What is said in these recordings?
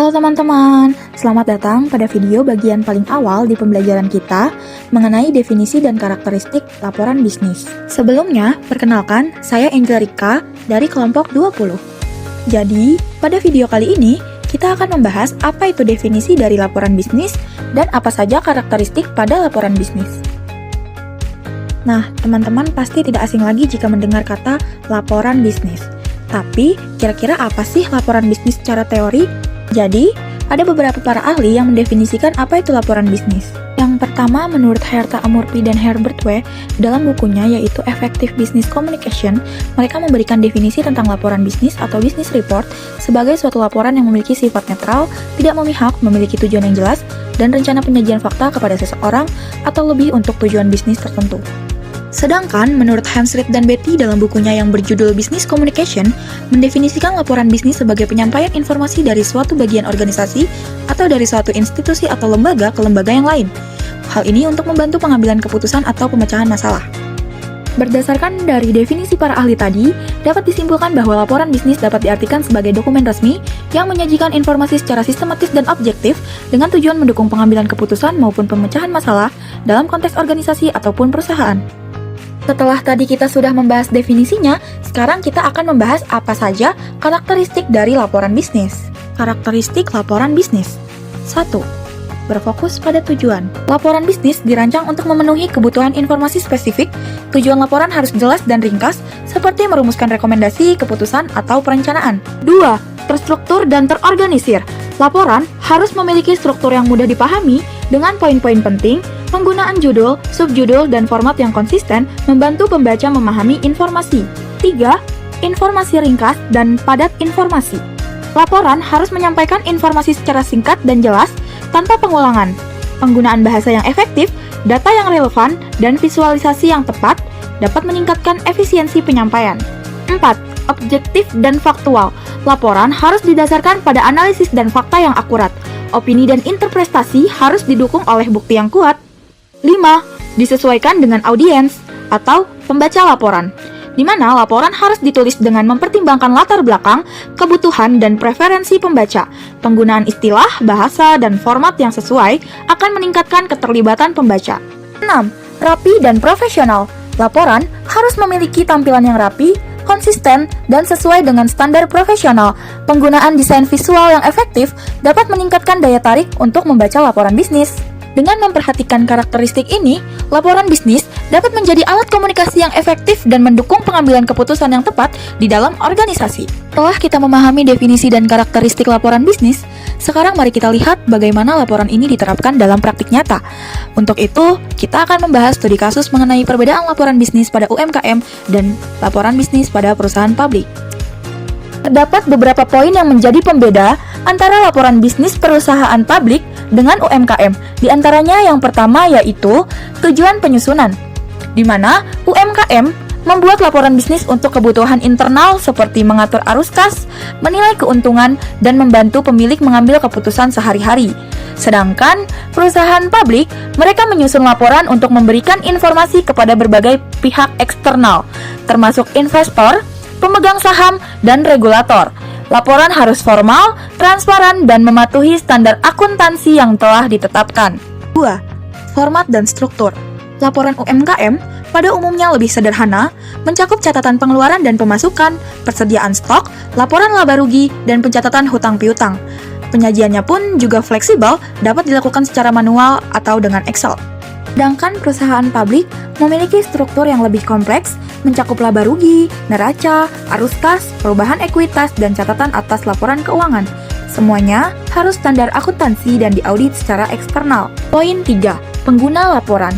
Halo teman-teman, selamat datang pada video bagian paling awal di pembelajaran kita mengenai definisi dan karakteristik laporan bisnis. Sebelumnya, perkenalkan, saya Angelica dari kelompok 20. Jadi, pada video kali ini, kita akan membahas apa itu definisi dari laporan bisnis dan apa saja karakteristik pada laporan bisnis. Nah, teman-teman pasti tidak asing lagi jika mendengar kata laporan bisnis. Tapi, kira-kira apa sih laporan bisnis secara teori? Jadi, ada beberapa para ahli yang mendefinisikan apa itu laporan bisnis. Yang pertama, menurut Herta Amurpi dan Herbert W. dalam bukunya yaitu Effective Business Communication, mereka memberikan definisi tentang laporan bisnis atau business report sebagai suatu laporan yang memiliki sifat netral, tidak memihak, memiliki tujuan yang jelas, dan rencana penyajian fakta kepada seseorang atau lebih untuk tujuan bisnis tertentu. Sedangkan, menurut Hans Reed dan Betty dalam bukunya yang berjudul Business Communication, mendefinisikan laporan bisnis sebagai penyampaian informasi dari suatu bagian organisasi atau dari suatu institusi atau lembaga ke lembaga yang lain. Hal ini untuk membantu pengambilan keputusan atau pemecahan masalah. Berdasarkan dari definisi para ahli tadi, dapat disimpulkan bahwa laporan bisnis dapat diartikan sebagai dokumen resmi yang menyajikan informasi secara sistematis dan objektif dengan tujuan mendukung pengambilan keputusan maupun pemecahan masalah dalam konteks organisasi ataupun perusahaan. Setelah tadi kita sudah membahas definisinya, sekarang kita akan membahas apa saja karakteristik dari laporan bisnis. Karakteristik laporan bisnis. 1. Berfokus pada tujuan. Laporan bisnis dirancang untuk memenuhi kebutuhan informasi spesifik. Tujuan laporan harus jelas dan ringkas, seperti merumuskan rekomendasi, keputusan, atau perencanaan. 2. Terstruktur dan terorganisir. Laporan harus memiliki struktur yang mudah dipahami dengan poin-poin penting. Penggunaan judul, subjudul, dan format yang konsisten membantu pembaca memahami informasi. 3. Informasi ringkas dan padat informasi. Laporan harus menyampaikan informasi secara singkat dan jelas, tanpa pengulangan. Penggunaan bahasa yang efektif, data yang relevan, dan visualisasi yang tepat dapat meningkatkan efisiensi penyampaian. 4. Objektif dan faktual. Laporan harus didasarkan pada analisis dan fakta yang akurat. Opini dan interpretasi harus didukung oleh bukti yang kuat. 5. Disesuaikan dengan audiens atau pembaca laporan, di mana laporan harus ditulis dengan mempertimbangkan latar belakang, kebutuhan, dan preferensi pembaca. Penggunaan istilah, bahasa, dan format yang sesuai akan meningkatkan keterlibatan pembaca. 6. Rapi dan profesional. Laporan harus memiliki tampilan yang rapi, konsisten, dan sesuai dengan standar profesional. Penggunaan desain visual yang efektif dapat meningkatkan daya tarik untuk membaca laporan bisnis. Dengan memperhatikan karakteristik ini, laporan bisnis dapat menjadi alat komunikasi yang efektif dan mendukung pengambilan keputusan yang tepat di dalam organisasi. Setelah kita memahami definisi dan karakteristik laporan bisnis, sekarang mari kita lihat bagaimana laporan ini diterapkan dalam praktik nyata. Untuk itu, kita akan membahas studi kasus mengenai perbedaan laporan bisnis pada UMKM dan laporan bisnis pada perusahaan publik. Terdapat beberapa poin yang menjadi pembeda antara laporan bisnis perusahaan publik dengan UMKM. Di antaranya yang pertama yaitu tujuan penyusunan, di mana UMKM membuat laporan bisnis untuk kebutuhan internal seperti mengatur arus kas, menilai keuntungan, dan membantu pemilik mengambil keputusan sehari-hari. Sedangkan perusahaan publik, mereka menyusun laporan untuk memberikan informasi kepada berbagai pihak eksternal, termasuk investor, pemegang saham, dan regulator. Laporan harus formal, transparan, dan mematuhi standar akuntansi yang telah ditetapkan. 2. Format dan struktur. Laporan UMKM pada umumnya lebih sederhana, mencakup catatan pengeluaran dan pemasukan, persediaan stok, laporan laba rugi, dan pencatatan hutang piutang. Penyajiannya pun juga fleksibel, dapat dilakukan secara manual atau dengan Excel. Sedangkan perusahaan publik memiliki struktur yang lebih kompleks, mencakup laba rugi, neraca, arus kas, perubahan ekuitas, dan catatan atas laporan keuangan. Semuanya harus standar akuntansi dan diaudit secara eksternal. Poin 3. Pengguna laporan.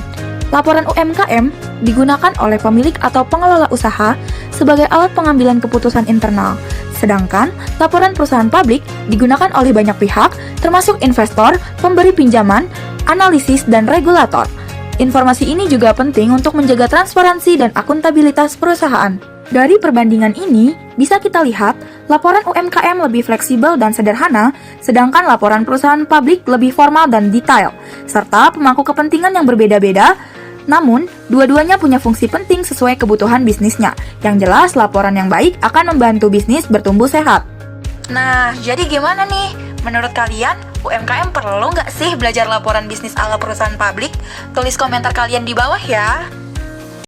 Laporan UMKM digunakan oleh pemilik atau pengelola usaha sebagai alat pengambilan keputusan internal. Sedangkan laporan perusahaan publik digunakan oleh banyak pihak, termasuk investor, pemberi pinjaman, analisis, dan regulator. Informasi ini juga penting untuk menjaga transparansi dan akuntabilitas perusahaan. Dari perbandingan ini, bisa kita lihat laporan UMKM lebih fleksibel dan sederhana, sedangkan laporan perusahaan publik lebih formal dan detail, serta pemangku kepentingan yang berbeda-beda. Namun, dua-duanya punya fungsi penting sesuai kebutuhan bisnisnya. Yang jelas, laporan yang baik akan membantu bisnis bertumbuh sehat. Nah, jadi gimana nih? Menurut kalian, UMKM perlu nggak sih belajar laporan bisnis ala perusahaan publik? Tulis komentar kalian di bawah ya.